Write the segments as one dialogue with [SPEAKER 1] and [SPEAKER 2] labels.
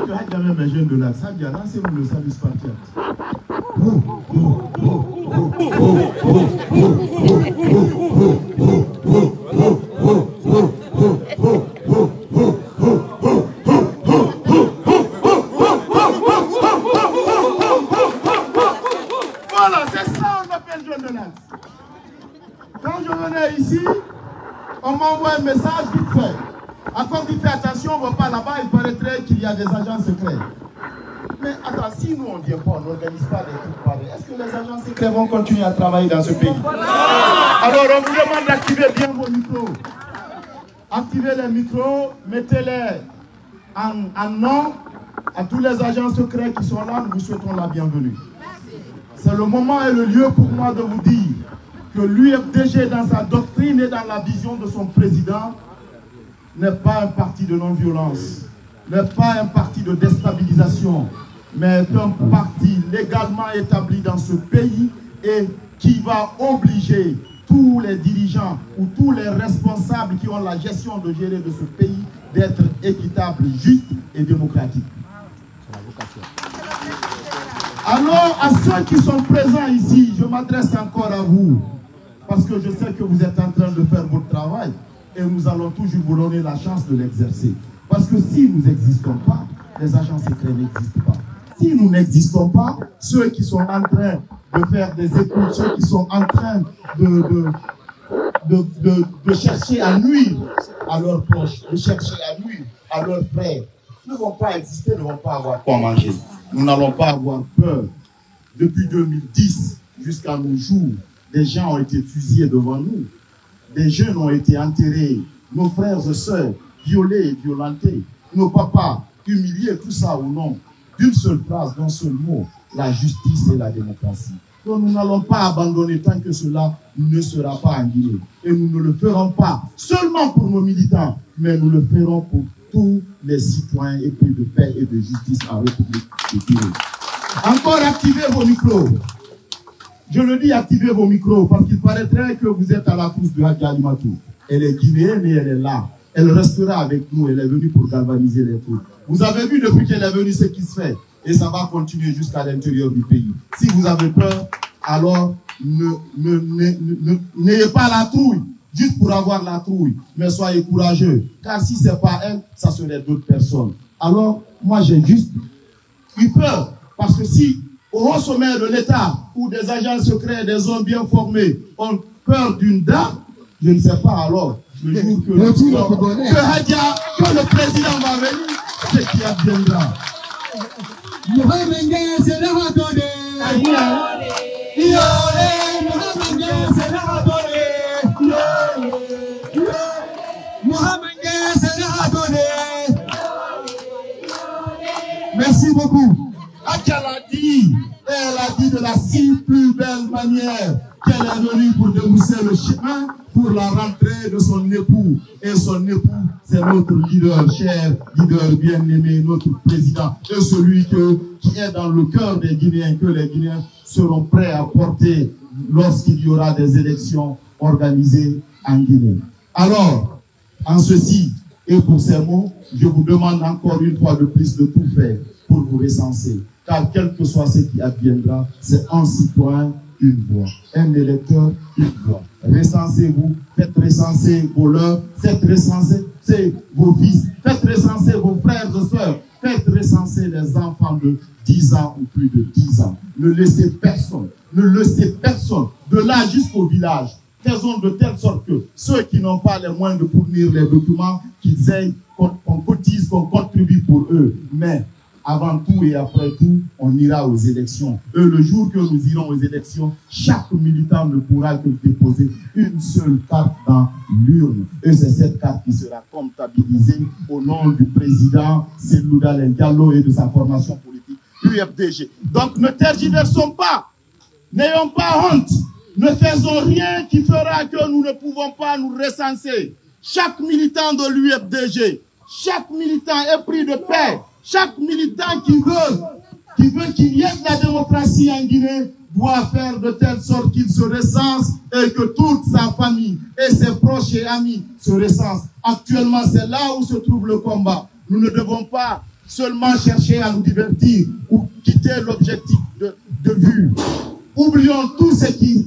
[SPEAKER 1] que Hadjamé mes jeunes de là, ça vient là, c'est le service parti. Voilà, c'est ça on appelle jeune de là. Quand je venais ici, on m'envoie un message vite fait. Encore dit, fais attention, on ne va pas là-bas, il paraîtrait qu'il y a des agents secrets. Mais attends, si nous on ne vient pas, on n'organise pas des trucs pareils, est-ce que les agents secrets vont continuer à travailler dans ce pays? Alors on vous demande d'activer bien vos micros. Activez les micros, mettez-les en nom à tous les agents secrets qui sont là, nous vous souhaitons la bienvenue. C'est le moment et le lieu pour moi de vous dire que l'UFDG, dans sa doctrine et dans la vision de son président, n'est pas un parti de non-violence, n'est pas un parti de déstabilisation, mais est un parti légalement établi dans ce pays et qui va obliger tous les dirigeants ou tous les responsables qui ont la gestion de gérer de ce pays d'être équitables, justes et démocratiques. Alors, à ceux qui sont présents ici, je m'adresse encore à vous, parce que je sais que vous êtes en train de faire votre travail et nous allons toujours vous donner la chance de l'exercer. Parce que si nous n'existons pas, les agents secrets n'existent pas. Si nous n'existons pas, ceux qui sont en train de faire des écoutes, ceux qui sont en train de chercher à nuire à leurs proches, de chercher à nuire à leurs frères, ne vont pas exister, ne vont pas avoir quoi manger. Nous n'allons pas avoir peur. Depuis 2010 jusqu'à nos jours, des gens ont été fusillés devant nous. Des jeunes ont été enterrés. Nos frères et sœurs violés et violentés. Nos papas humiliés, tout ça au nom d'une seule phrase, d'un seul mot, la justice et la démocratie. Donc nous n'allons pas abandonner tant que cela ne sera pas en Guinée. Et nous ne le ferons pas seulement pour nos militants, mais nous le ferons pour tous les citoyens épris de paix et de justice en République de Guinée. Encore activez vos micros. Je le dis, activez vos micros, parce qu'il paraîtrait que vous êtes à la course de Hadji Alimatou. Elle est guinéenne et elle est là. Elle restera avec nous, elle est venue pour galvaniser les troupes. Vous avez vu depuis qu'elle est venue ce qui se fait. Et ça va continuer jusqu'à l'intérieur du pays. Si vous avez peur, alors n'ayez pas la trouille, juste pour avoir la trouille. Mais soyez courageux. Car si ce n'est pas elle, ça serait d'autres personnes. Alors, moi j'ai juste eu peur. Parce que si au haut sommet de l'État, où des agents secrets, des hommes bien formés ont peur d'une dame, je ne sais pas alors, le jour que le président va venir, c'est qui adviendra. Merci beaucoup. Elle a dit, elle a dit de la si plus belle manière qu'elle est venue pour démousser le chemin pour la rentrée de son époux. Et son époux, c'est notre leader, cher leader bien-aimé, notre président. Et celui qui est dans le cœur des Guinéens, que les Guinéens seront prêts à porter lorsqu'il y aura des élections organisées en Guinée. Alors, en ceci et pour ces mots, je vous demande encore une fois de plus de tout faire pour vous recenser. Car quel que soit ce qui adviendra, c'est un citoyen, une voix. Un électeur, une voix. Recensez-vous, faites recenser vos leurs, faites recenser vos fils, faites recenser vos frères et sœurs, faites recenser les enfants de 10 ans ou plus de 10 ans. Ne laissez personne, de là jusqu'au village. Faisons de telle sorte que ceux qui n'ont pas les moyens de fournir les documents, qu'ils aient, qu'on cotise, qu'on contribue pour eux. Mais avant tout et après tout, on ira aux élections. Et le jour que nous irons aux élections, chaque militant ne pourra que déposer une seule carte dans l'urne. Et c'est cette carte qui sera comptabilisée au nom du président Cellou Dalein Diallo et de sa formation politique UFDG. Donc ne tergiversons pas, n'ayons pas honte, ne faisons rien qui fera que nous ne pouvons pas nous recenser. Chaque militant de l'UFDG, chaque militant épris de paix, chaque militant qui veut qu'il y ait de la démocratie en Guinée doit faire de telle sorte qu'il se recense et que toute sa famille et ses proches et amis se recensent. Actuellement, c'est là où se trouve le combat. Nous ne devons pas seulement chercher à nous divertir ou quitter l'objectif de vue. Oublions tout ce qu'ils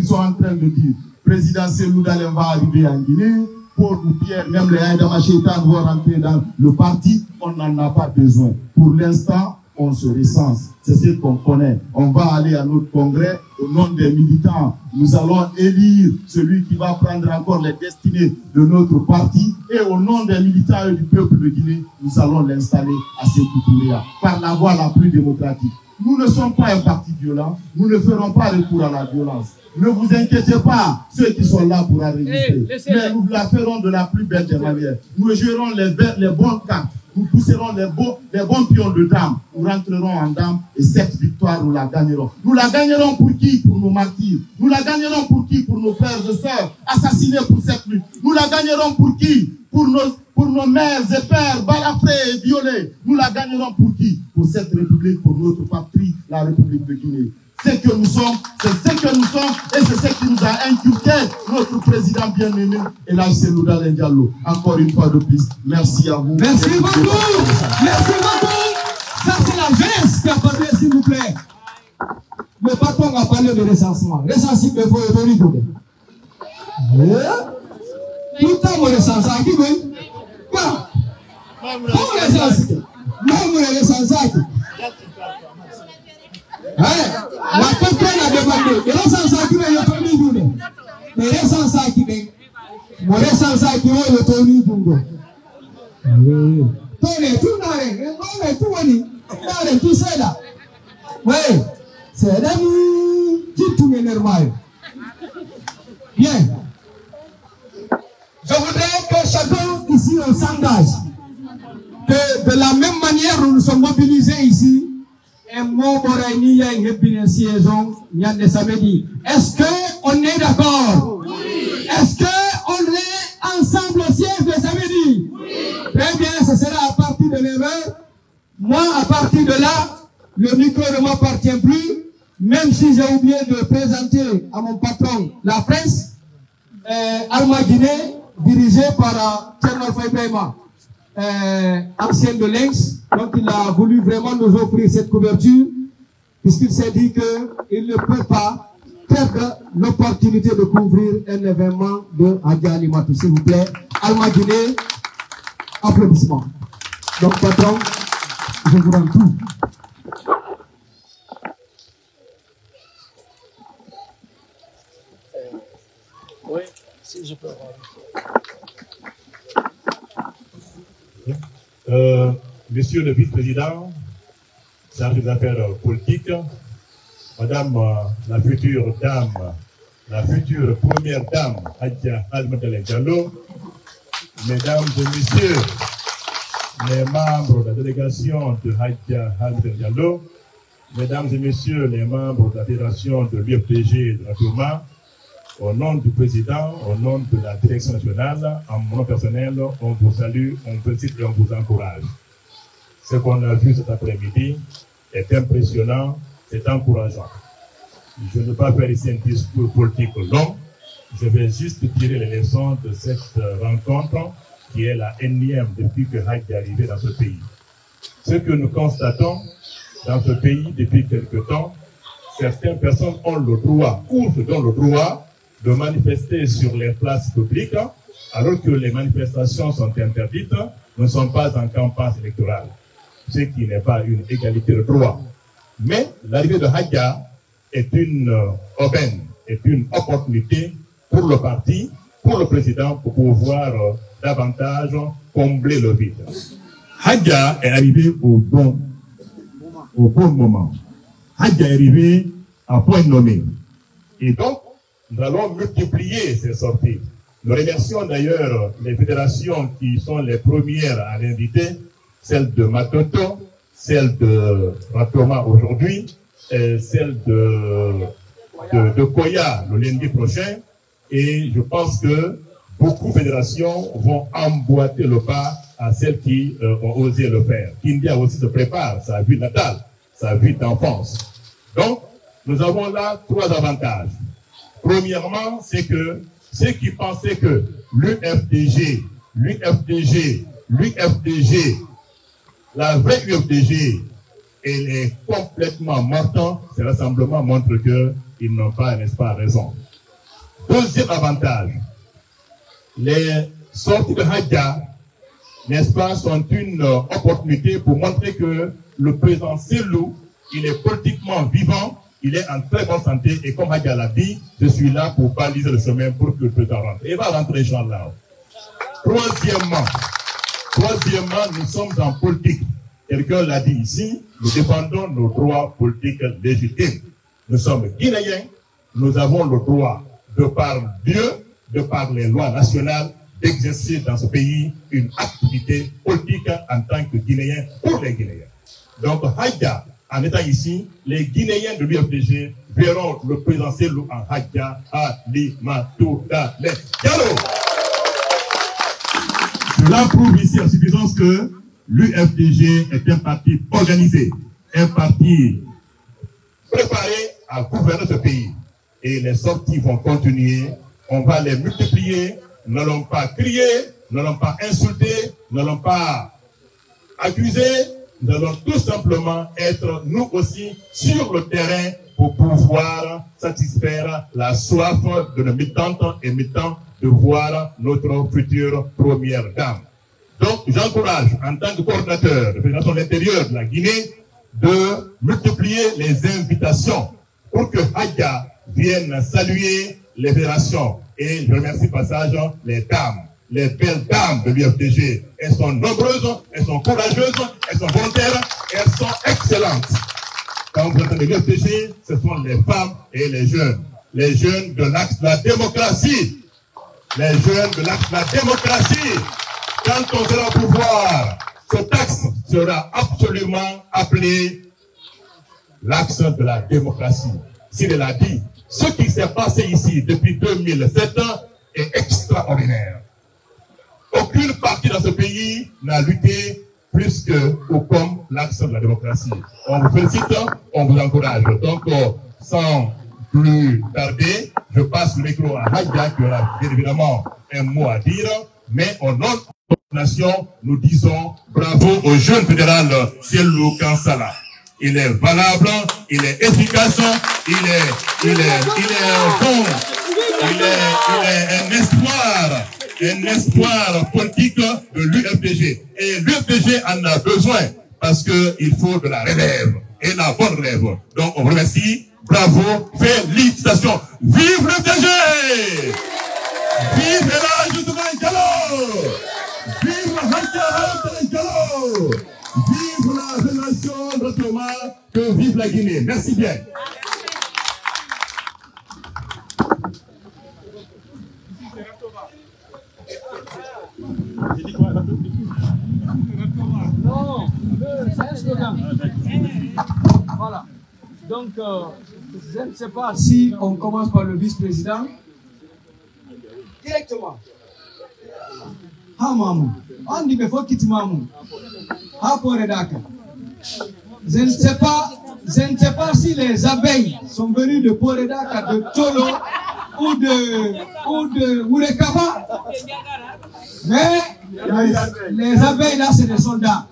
[SPEAKER 1] sont en train de dire. Président Cellou Dalein va arriver en Guinée, Paul ou Pierre, même les Aïdama Chétan vont rentrer dans le parti, on n'en a pas besoin. Pour l'instant, on se recense. C'est ce qu'on connaît. On va aller à notre congrès au nom des militants. Nous allons élire celui qui va prendre encore les destinées de notre parti. Et au nom des militants et du peuple de Guinée, nous allons l'installer à Sékou Touré par la voie la plus démocratique. Nous ne sommes pas un parti violent. Nous ne ferons pas recours à la violence. Ne vous inquiétez pas, ceux qui sont là pour résister. Mais nous la ferons de la plus belle des manières. Nous jouerons les bonnes cartes. Nous pousserons les bons pions de dames. Nous rentrerons en dames et cette victoire, nous la gagnerons. Nous la gagnerons pour qui? Pour nos martyrs. Nous la gagnerons pour qui? Pour nos frères et sœurs assassinés pour cette lutte. Nous la gagnerons pour qui? Pour nos mères et pères balafrés et violés. Nous la gagnerons pour qui? Pour cette République, pour notre patrie, la République de Guinée. C'est ce que nous sommes, et c'est ce qui nous a inculqué notre président bien-aimé, Elhadji Cellou Dalein Diallo. Encore une fois de plus, merci à vous.
[SPEAKER 2] Merci beaucoup. Merci beaucoup. Ça, c'est la jeunesse qui a parlé, s'il vous plaît. Le patron a parlé de recensement. Recensement, il faut évoluer. Tout le temps, on recense. Qui veut? Quoi? Comment recense? Non, on recense. La comprenne a demandé. Et recense qui veut y autonomie. Et recense qui veut. Mon recense qui veut y autonomie. Tout ça là. Oui, c'est là qui tout est normal. Bien. Je voudrais que chacun ici s'engage. Que de la même manière nous nous sommes mobilisés ici. Et moi, est-ce qu'on est d'accord? Oui. Est-ce qu'on est ensemble au siège de samedi? Oui. Très bien, ce sera à partir de 9h. Moi, à partir de là, le micro ne m'appartient plus, même si j'ai oublié de présenter à mon patron la presse, Alma Guinée, dirigée par Tcherno Faïbema, ancien de Lynx. Donc il a voulu vraiment nous offrir cette couverture, puisqu'il s'est dit qu'il ne peut pas perdre l'opportunité de couvrir un événement de Hadja Alimatou. S'il vous plaît, Alma Guinée, applaudissements. Donc patron, je vous rends tout.
[SPEAKER 3] Oui, si je peux.
[SPEAKER 4] Monsieur le vice-président, chargé des affaires politiques, Madame la future dame, la future première dame, Hadja Alma Dalein Diallo, Mesdames et Messieurs, les membres de la délégation de Hadja Alma Dalein Diallo, Mesdames et Messieurs, les membres de la fédération de l'UFDG de la Touma, au nom du président, au nom de la direction nationale, en mon nom personnel, on vous salue, on vous félicite et on vous encourage. Ce qu'on a vu cet après-midi est impressionnant, c'est encourageant. Je ne vais pas faire ici un discours politique long, je vais juste tirer les leçons de cette rencontre qui est la énième depuis que Hadja est arrivé dans ce pays. Ce que nous constatons dans ce pays depuis quelque temps, certaines personnes ont le droit, ou se donnent le droit, de manifester sur les places publiques, alors que les manifestations sont interdites, ne sont pas en campagne électorale. Ce qui n'est pas une égalité de droit. Mais l'arrivée de Hadja est une aubaine, est une opportunité pour le parti, pour le président, pour pouvoir davantage combler le vide. Hadja est arrivé au bon moment. Hadja est arrivé à point nommé. Et donc, nous allons multiplier ces sorties. Nous remercions d'ailleurs les fédérations qui sont les premières à l'inviter, celle de Matoto, celle de Ratoma aujourd'hui, celle de Koya le lundi prochain. Et je pense que beaucoup de fédérations vont emboîter le pas à celles qui ont osé le faire. Kindia aussi se prépare, sa vie natale, sa vie d'enfance. Donc, nous avons là trois avantages. Premièrement, c'est que ceux qui pensaient que l'UFDG La vraie UFDG, elle est complètement morte. Ces rassemblements montrent qu'ils n'ont pas, n'est-ce pas, raison. Deuxième avantage, les sorties de Hadja, n'est-ce pas, sont une opportunité pour montrer que le président Selou, il est politiquement vivant, il est en très bonne santé, et comme Hadja l'a dit, je suis là pour baliser le chemin pour que le président rentre. Et il va rentrer, Inch'Allah. Troisièmement, nous sommes en politique. Quelqu'un l'a dit ici, nous défendons nos droits politiques légitimes. Nous sommes Guinéens, nous avons le droit, de par Dieu, de par les lois nationales, d'exercer dans ce pays une activité politique en tant que Guinéens pour les Guinéens. Donc, Hadja, en étant ici, les Guinéens de l'UFDG verront le président Selou en Hadja Halimatou Dalé Diallo. Cela prouve ici en suffisance que l'UFDG est un parti organisé, un parti préparé à gouverner ce pays. Et les sorties vont continuer, on va les multiplier, nous n'allons pas crier, nous n'allons pas insulter, nous n'allons pas accuser, nous allons tout simplement être nous aussi sur le terrain pour pouvoir satisfaire la soif de nos militantes et militants de voir notre future première dame. Donc, j'encourage, en tant que coordinateur de fédération de l'intérieur de la Guinée, de multiplier les invitations pour que Hadja vienne saluer les fédérations. Et je remercie passage les dames, les belles dames de l'UFDG. Elles sont nombreuses, elles sont courageuses, elles sont volontaires, elles sont excellentes. Quand vous entendez l'UFDG, ce sont les femmes et les jeunes de l'axe de la démocratie. Les jeunes de l'axe de la démocratie. Quand on sera au pouvoir, ce axe sera absolument appelé l'axe de la démocratie. S'il l'a dit, ce qui s'est passé ici depuis 2007 est extraordinaire. Aucune partie dans ce pays n'a lutté plus que ou comme l'axe de la démocratie. On vous félicite, on vous encourage. Donc, sans plus tarder, je passe le micro à Hadja qui aura bien évidemment un mot à dire, mais au nom de la nation, nous disons bravo au jeune fédéral Selou Kansala. Il est valable, il est efficace, il est bon, il est un espoir politique de l'UFDG. Et l'UFDG en a besoin parce qu'il faut de la relève et la bonne relève. Donc on vous remercie, bravo, félicitations. Vive l'UFDG! Vive Elhadji Ousmane Diallo! Vive Hadja Diallo! Vive la fédération d'autrement, que vive la Guinée. Merci bien.
[SPEAKER 2] Non, c'est un slogan. Voilà. Donc, je ne sais pas si on commence par le vice-président. Directement. Ha Mamou. On dit qu'il faut quitter Mamou. Ha Poredaka. Je ne sais pas si les abeilles sont venues de Poredaka, de Tolo ou de Wurekaba. Mais les abeilles là, c'est des soldats.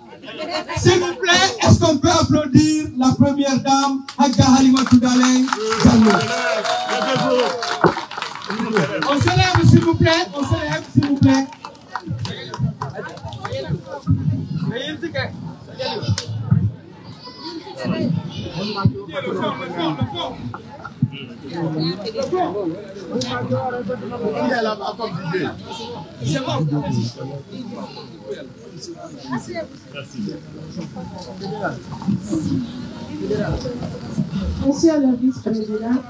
[SPEAKER 2] S'il vous plaît, est-ce qu'on peut applaudir la première dame, Hadja Halimatou Dalé Diallo? On se lève, s'il vous plaît. On se lève, s'il vous plaît.
[SPEAKER 5] Monsieur le vice-président,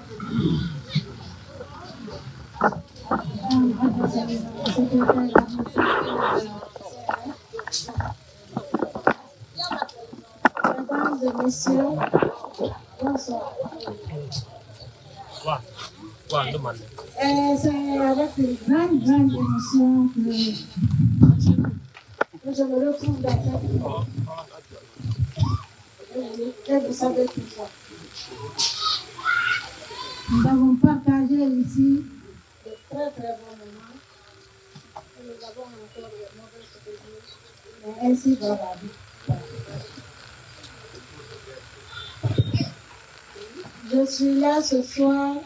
[SPEAKER 5] mesdames et messieurs, bonsoir. C'est avec une grande émotion que je me retrouve dans cette vidéo. Et vous savez tout ça. Nous avons partagé ici de très bons moments. Et nous avons encore de mauvais souvenirs. Mais ainsi va la vie. Je suis là ce soir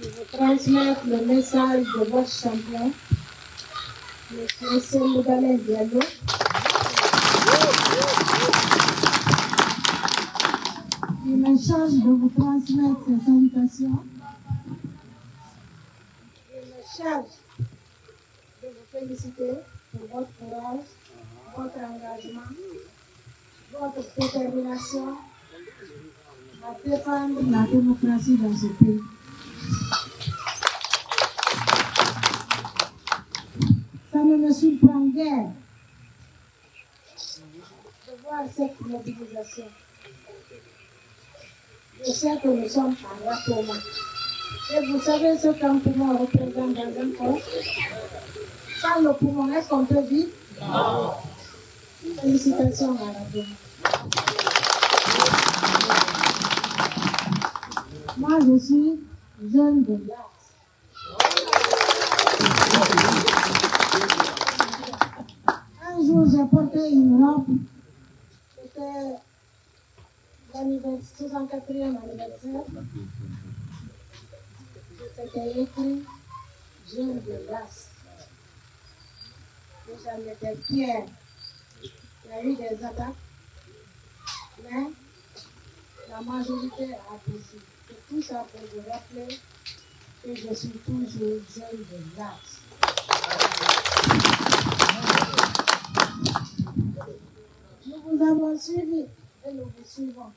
[SPEAKER 5] pour vous transmettre le message de votre champion, M. Semoudalé Diallo. Il me charge de vous transmettre ces salutations. Il me charge de vous féliciter pour votre courage, votre engagement, votre détermination à défendre la démocratie dans ce pays. Ça ne me surprend guère de voir cette mobilisation. Je sais que nous sommes en Ratoma. Et vous savez ce qu'un poumon représente dans un corps? Sans le poumon, est-ce qu'on peut vivre? Non. Félicitations à Ratoma. Moi, je suis jeune de l'As. Un jour, j'ai porté une robe. C'était l'anniversaire, 64e anniversaire. C'était écrit jeune de l'As. Et j'en étais fière. Il y a eu des attaques, mais la majorité a apprécié. C'est tout ça pour vous rappeler que je suis toujours jeune de l'As. Nous vous avons suivi et nous vous suivons.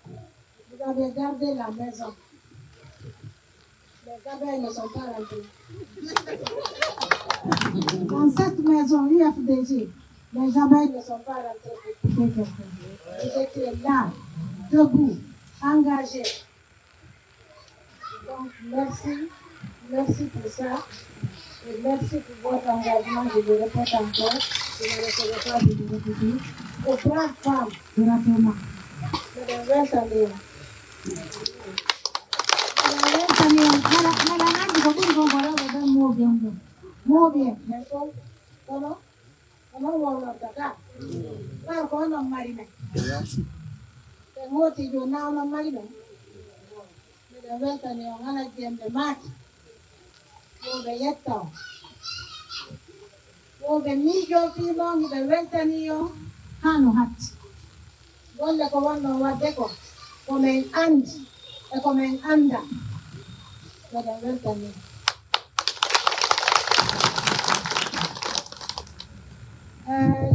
[SPEAKER 5] Vous avez gardé la maison. Les abeilles ne sont pas rentrées. Dans cette maison UFDG, les abeilles ne sont pas rentrées pour piquer quelqu'un. Vous étiez là, debout, engagés. Donc, merci. Merci pour ça. Et merci pour votre engagement. Je le répète encore. Je ne le recevais pas de le répéter. Aux braves femmes de Ratoma. C'est de 20 années.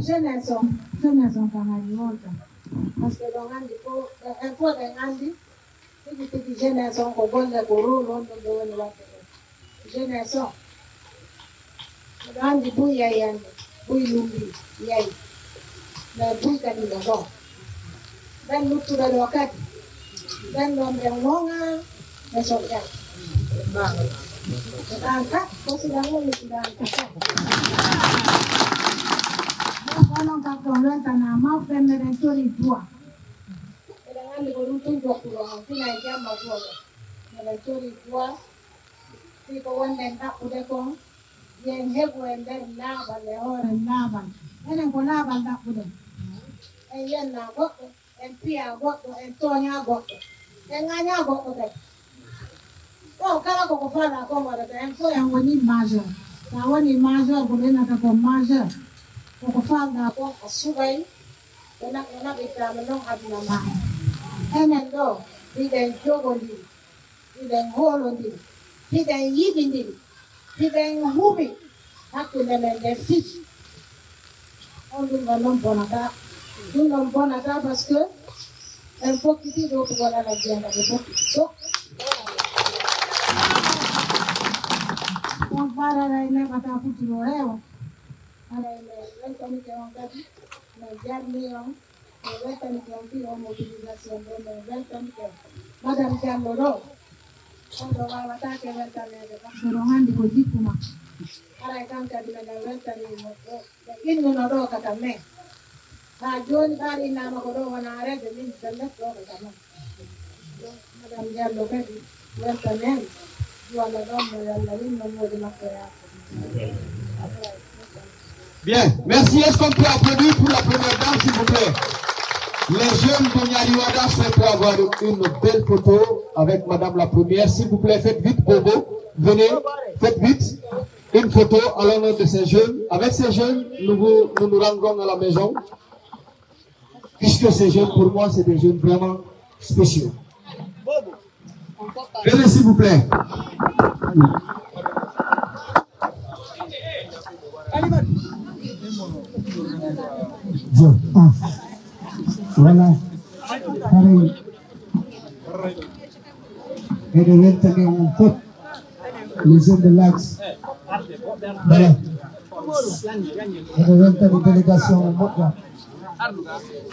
[SPEAKER 5] Jeunesse kanali wota parce que dans andi ko info de andi tigi jeunesse ko golle ko rolo ndo do woni watte jeunesse andi bu yayande bu lumbi yayi la bu kadi do do ben lutu do kadi ben do be wonga be so ya angka ko sidango ni sidango non capito na ma prendere solo tua e la grande con un tuo fino a chiama tua nella storia tua si può andare da udeko yen hebo ender laba le ora laba enen ko laba da ude e yen na go en pia go en tonya go en anya go de ko kala ko fala ko mara de en so yan woni major na woni major ko na ka ko major ko fala ko subai na bita no adna ma enen do di den jogo di den holo di den yidi di den hubi hakku le le fit on dun non bonata parce que un po' di dopo voilà la gente dopo so on para la ne kata futuro hewa ala ile welcome ke on kati na jarni on welcome ke on filo mobilisation de welcome ke madame Diallo quando va a attaccare welcome de sono ko dipuma ala kan kadi na welcome mo inno no do kata me ha joni bari na ma ko do wana arede min dalle do kata madame Diallo kadi welcome
[SPEAKER 2] Bien, merci. Est-ce qu'on peut applaudir pour la première dame, s'il vous plaît? Les jeunes de Nyariwada souhaitent avoir une belle photo avec Madame la Première. S'il vous plaît, faites vite, Bobo. Venez, faites vite une photo à l'honneur de ces jeunes. Avec ces jeunes, nous nous rendrons à la maison. Puisque ces jeunes, pour moi, c'est des jeunes vraiment spéciaux. Venez, s'il vous plaît.
[SPEAKER 6] Voilà. Pareil. Et de maintenir en faute les jeunes de l'Axe. Voilà. Et de maintenir la délégation en mode.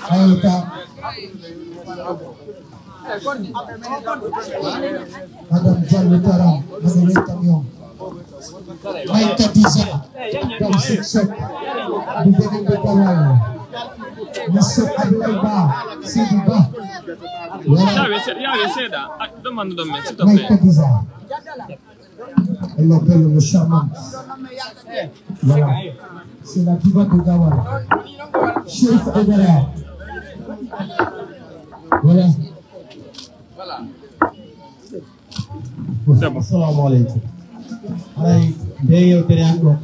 [SPEAKER 6] Aïta. Madame Diallo Taram, Madame Tamion. Aïta Diza. Comme c'est du Bénin de Kawai. Monsieur Ablaïba, Sidiba. Maïka Diza. Elle l'appelle le charmant. Voilà. C'est la diva de Gawai. Chef Edera. Voilà. Assalamu alaikum. Alay, Deyo Teriango.